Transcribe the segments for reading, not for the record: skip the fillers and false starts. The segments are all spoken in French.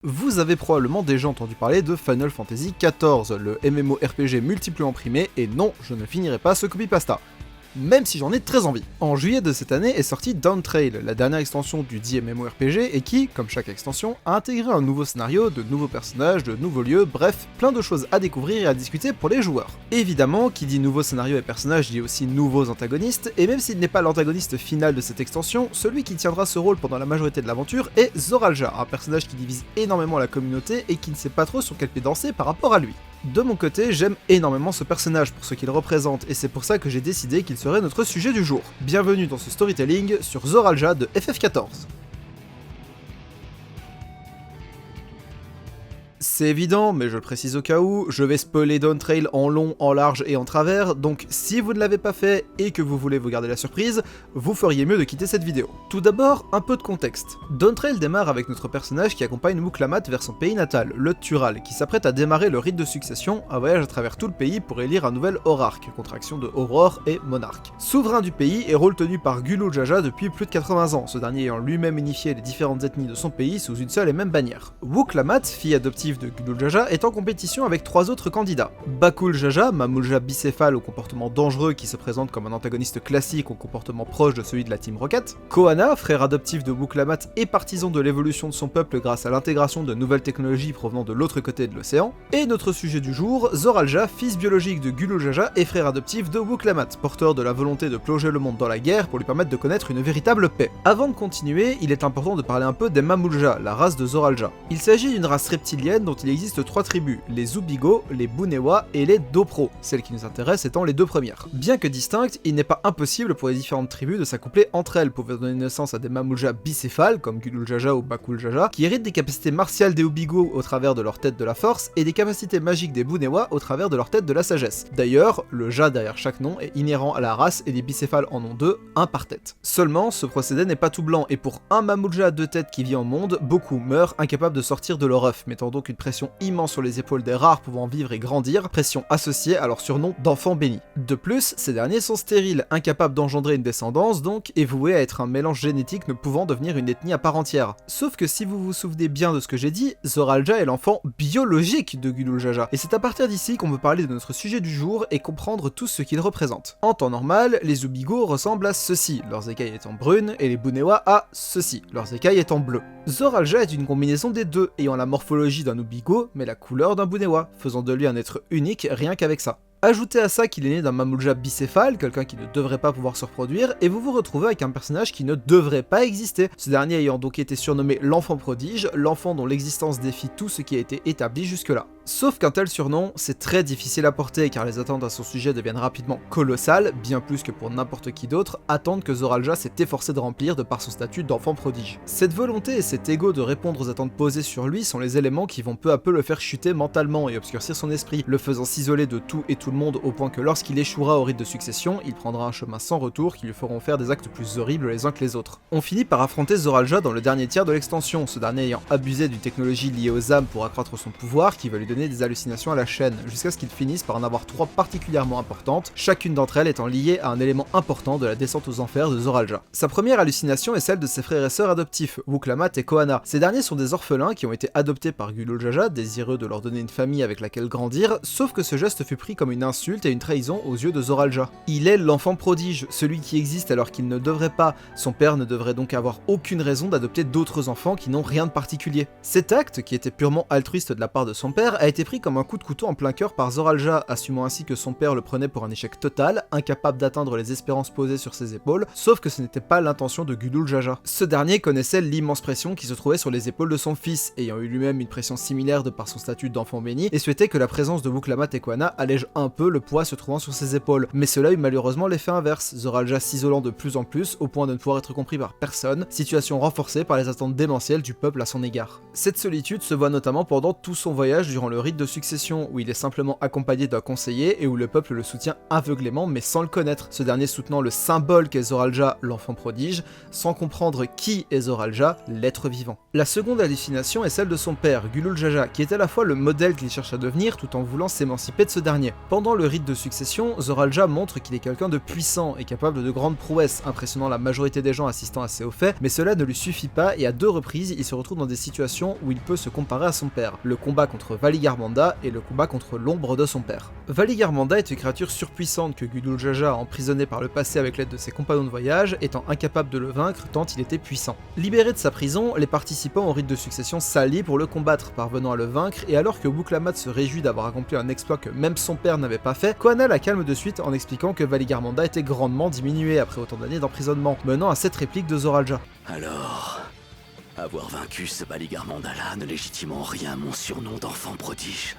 Vous avez probablement déjà entendu parler de Final Fantasy XIV, le MMORPG multiplement primé, et non, je ne finirai pas ce copypasta. Même si j'en ai très envie. En juillet de cette année est sortie Dawntrail, la dernière extension du dit MMORPG, et qui, comme chaque extension, a intégré un nouveau scénario, de nouveaux personnages, de nouveaux lieux, bref, plein de choses à découvrir et à discuter pour les joueurs. Évidemment, qui dit nouveau scénario et personnages dit aussi nouveaux antagonistes, et même s'il n'est pas l'antagoniste final de cette extension, celui qui tiendra ce rôle pendant la majorité de l'aventure est Zoraal Ja, un personnage qui divise énormément la communauté et qui ne sait pas trop sur quel pied danser par rapport à lui. De mon côté, j'aime énormément ce personnage pour ce qu'il représente, et c'est pour ça que j'ai décidé qu'il serait notre sujet du jour. Bienvenue dans ce storytelling sur Zoraal Ja de FF14. C'est évident, mais je le précise au cas où, je vais spoiler Dawntrail en long, en large et en travers, donc si vous ne l'avez pas fait et que vous voulez vous garder la surprise, vous feriez mieux de quitter cette vidéo. Tout d'abord, un peu de contexte. Dawntrail démarre avec notre personnage qui accompagne Muklamat vers son pays natal, le Tural, qui s'apprête à démarrer le rite de succession, un voyage à travers tout le pays pour élire un nouvel Aurarque, contraction de Aurore et Monarque. Souverain du pays et rôle tenu par Gulool Ja depuis plus de 80 ans, ce dernier ayant lui-même unifié les différentes ethnies de son pays sous une seule et même bannière. Muklamat, fille adoptive de Gulool Ja, est en compétition avec 3 autres candidats. Bakul Ja, Mamoulja bicéphale au comportement dangereux qui se présente comme un antagoniste classique au comportement proche de celui de la Team Rocket. Kohana, frère adoptif de Muklamat et partisan de l'évolution de son peuple grâce à l'intégration de nouvelles technologies provenant de l'autre côté de l'océan. Et notre sujet du jour, Zoraal Ja, fils biologique de Gulool Ja et frère adoptif de Muklamat, porteur de la volonté de plonger le monde dans la guerre pour lui permettre de connaître une véritable paix. Avant de continuer, il est important de parler un peu des Mamoulja, la race de Zoraal Ja. Il s'agit d'une race reptilienne dont il existe 3 tribus, les Zubigo, les Bunewa et les Dopro, celles qui nous intéressent étant les 2 premières. Bien que distinctes, il n'est pas impossible pour les différentes tribus de s'accoupler entre elles pour donner naissance à des Mamoulja bicéphales, comme Gulool Ja ou Bakul Ja, qui héritent des capacités martiales des Ubigo au travers de leur tête de la force, et des capacités magiques des Bunewa au travers de leur tête de la sagesse. D'ailleurs, le Ja derrière chaque nom est inhérent à la race et les bicéphales en ont 2, un par tête. Seulement, ce procédé n'est pas tout blanc, et pour un Mamoulja à 2 têtes qui vit en monde, beaucoup meurent incapables de sortir de leur œuf, mettant donc une pression immense sur les épaules des rares pouvant vivre et grandir, pression associée à leur surnom d'enfants bénis. De plus, ces derniers sont stériles, incapables d'engendrer une descendance donc, et voués à être un mélange génétique ne pouvant devenir une ethnie à part entière. Sauf que si vous vous souvenez bien de ce que j'ai dit, Zoraal Ja est l'enfant biologique de Gulool Ja, et c'est à partir d'ici qu'on peut parler de notre sujet du jour et comprendre tout ce qu'il représente. En temps normal, les Ubigo ressemblent à ceci, leurs écailles étant brunes, et les Bunewa à ceci, leurs écailles étant bleues. Zoraal Ja est une combinaison des deux, ayant la morphologie d'un Ubigo, mais la couleur d'un Bunewa, faisant de lui un être unique rien qu'avec ça. Ajoutez à ça qu'il est né d'un Mamoulja bicéphale, quelqu'un qui ne devrait pas pouvoir se reproduire, et vous vous retrouvez avec un personnage qui ne devrait pas exister, ce dernier ayant donc été surnommé l'enfant prodige, l'enfant dont l'existence défie tout ce qui a été établi jusque-là. Sauf qu'un tel surnom, c'est très difficile à porter car les attentes à son sujet deviennent rapidement colossales, bien plus que pour n'importe qui d'autre, attentes que Zoraal Ja s'est efforcé de remplir de par son statut d'enfant prodige. Cette volonté et cet ego de répondre aux attentes posées sur lui sont les éléments qui vont peu à peu le faire chuter mentalement et obscurcir son esprit, le faisant s'isoler de tout et tout le monde au point que lorsqu'il échouera au rite de succession, il prendra un chemin sans retour qui lui feront faire des actes plus horribles les uns que les autres. On finit par affronter Zoraal Ja dans le dernier tiers de l'extension, ce dernier ayant abusé d'une technologie liée aux âmes pour accroître son pouvoir qui va lui donner des hallucinations à la chaîne, jusqu'à ce qu'il finisse par en avoir 3 particulièrement importantes, chacune d'entre elles étant liée à un élément important de la descente aux enfers de Zoraal Ja. Sa première hallucination est celle de ses frères et sœurs adoptifs, Muklamat et Kohana. Ces derniers sont des orphelins qui ont été adoptés par Gulool Ja, désireux de leur donner une famille avec laquelle grandir, sauf que ce geste fut pris comme une insulte et une trahison aux yeux de Zoraal Ja. Il est l'enfant prodige, celui qui existe alors qu'il ne devrait pas, son père ne devrait donc avoir aucune raison d'adopter d'autres enfants qui n'ont rien de particulier. Cet acte, qui était purement altruiste de la part de son père, a été pris comme un coup de couteau en plein cœur par Zoraal Ja, assumant ainsi que son père le prenait pour un échec total, incapable d'atteindre les espérances posées sur ses épaules, sauf que ce n'était pas l'intention de Gulool Ja. Ce dernier connaissait l'immense pression qui se trouvait sur les épaules de son fils, ayant eu lui-même une pression similaire de par son statut d'enfant béni, et souhaitait que la présence de Muklamat et Kohana allège un peu le poids se trouvant sur ses épaules. Mais cela eut malheureusement l'effet inverse, Zoraal Ja s'isolant de plus en plus au point de ne pouvoir être compris par personne, situation renforcée par les attentes démentielles du peuple à son égard. Cette solitude se voit notamment pendant tout son voyage durant le rite de succession où il est simplement accompagné d'un conseiller et où le peuple le soutient aveuglément mais sans le connaître, ce dernier soutenant le symbole qu'est Zoraljah, l'enfant prodige, sans comprendre qui est Zoraljah, l'être vivant. La seconde hallucination est celle de son père, Gulul Jaja, qui est à la fois le modèle qu'il cherche à devenir tout en voulant s'émanciper de ce dernier. Pendant le rite de succession, Zoraljah montre qu'il est quelqu'un de puissant et capable de grandes prouesses, impressionnant la majorité des gens assistant à ses hauts faits, mais cela ne lui suffit pas et à 2 reprises, il se retrouve dans des situations où il peut se comparer à son père, le combat contre Valigarmanda et le combat contre l'ombre de son père. Valigarmanda est une créature surpuissante que Gulul Jaja a emprisonnée par le passé avec l'aide de ses compagnons de voyage, étant incapable de le vaincre tant il était puissant. Libéré de sa prison, les participants au rite de succession s'allient pour le combattre, parvenant à le vaincre, et alors que Wuklamat se réjouit d'avoir accompli un exploit que même son père n'avait pas fait, Koana la calme de suite en expliquant que Valigarmanda était grandement diminué après autant d'années d'emprisonnement, menant à cette réplique de Zoraljah. Alors, avoir vaincu ce Valigarmanda-là ne légitime en rien mon surnom d'enfant prodige.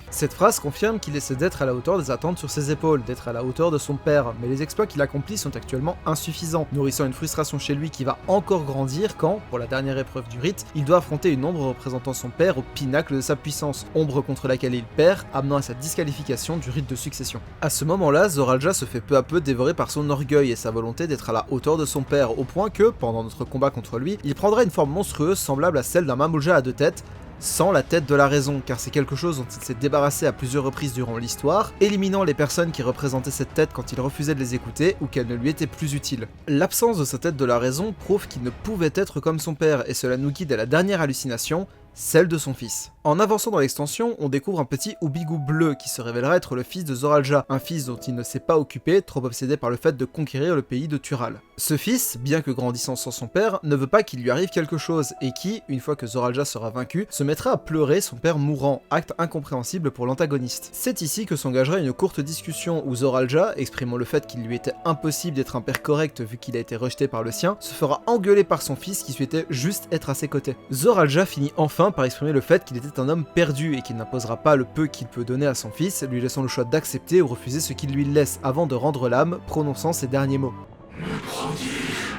Cette phrase confirme qu'il essaie d'être à la hauteur des attentes sur ses épaules, d'être à la hauteur de son père, mais les exploits qu'il accomplit sont actuellement insuffisants, nourrissant une frustration chez lui qui va encore grandir quand, pour la dernière épreuve du rite, il doit affronter une ombre représentant son père au pinacle de sa puissance, ombre contre laquelle il perd, amenant à sa disqualification du rite de succession. À ce moment-là, Zoraljah se fait peu à peu dévorer par son orgueil et sa volonté d'être à la hauteur de son père, au point que, pendant notre combat contre lui, il prendra une forme monstrueuse semblable à celle d'un Mamouja à 2 têtes, sans la tête de la raison, car c'est quelque chose dont il s'est débarrassé à plusieurs reprises durant l'histoire, éliminant les personnes qui représentaient cette tête quand il refusait de les écouter ou qu'elles ne lui étaient plus utiles. L'absence de sa tête de la raison prouve qu'il ne pouvait être comme son père, et cela nous guide à la dernière hallucination, celle de son fils. En avançant dans l'extension, on découvre un petit Oubigou bleu qui se révélera être le fils de Zoraljah, un fils dont il ne s'est pas occupé, trop obsédé par le fait de conquérir le pays de Tural. Ce fils, bien que grandissant sans son père, ne veut pas qu'il lui arrive quelque chose, et qui, une fois que Zoraljah sera vaincu, se mettra à pleurer son père mourant, acte incompréhensible pour l'antagoniste. C'est ici que s'engagera une courte discussion où Zoraljah, exprimant le fait qu'il lui était impossible d'être un père correct vu qu'il a été rejeté par le sien, se fera engueuler par son fils qui souhaitait juste être à ses côtés. Zoraljah finit enfin par exprimer le fait qu'il était un homme perdu et qu'il n'imposera pas le peu qu'il peut donner à son fils, lui laissant le choix d'accepter ou refuser ce qu'il lui laisse avant de rendre l'âme, prononçant ces derniers mots. Le prodige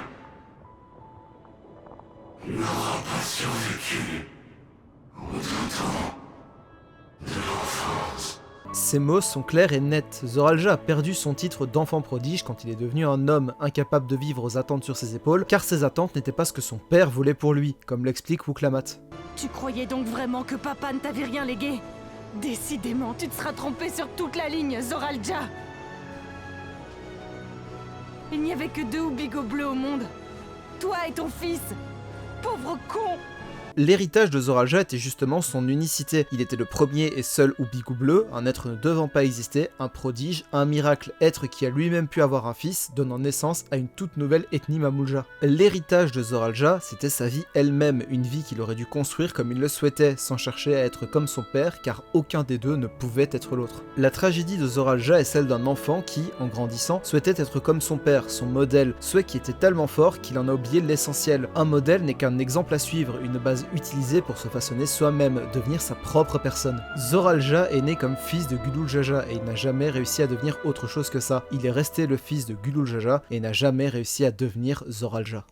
n'aura pas survécu autant temps de l'enfance. Ces mots sont clairs et nets. Zoraljah a perdu son titre d'enfant prodige quand il est devenu un homme incapable de vivre aux attentes sur ses épaules, car ses attentes n'étaient pas ce que son père voulait pour lui, comme l'explique Wuklamat. Tu croyais donc vraiment que papa ne t'avait rien légué? Décidément, tu te seras trompé sur toute la ligne, Zoraljah. Il n'y avait que 2 Oubigos bleus au monde. Toi et ton fils. Pauvre con! L'héritage de Zoraljah était justement son unicité. Il était le premier et seul Oubigou bleu, un être ne devant pas exister, un prodige, un miracle, être qui a lui-même pu avoir un fils, donnant naissance à une toute nouvelle ethnie Mamouja. L'héritage de Zoraljah, c'était sa vie elle-même, une vie qu'il aurait dû construire comme il le souhaitait, sans chercher à être comme son père, car aucun des deux ne pouvait être l'autre. La tragédie de Zoraljah est celle d'un enfant qui, en grandissant, souhaitait être comme son père, son modèle, souhait qui était tellement fort qu'il en a oublié l'essentiel. Un modèle n'est qu'un exemple à suivre, une base utilisé pour se façonner soi-même, devenir sa propre personne. Zoraljah est né comme fils de Gulul Jaja et il n'a jamais réussi à devenir autre chose que ça. Il est resté le fils de Gulul Jaja et n'a jamais réussi à devenir Zoraljah.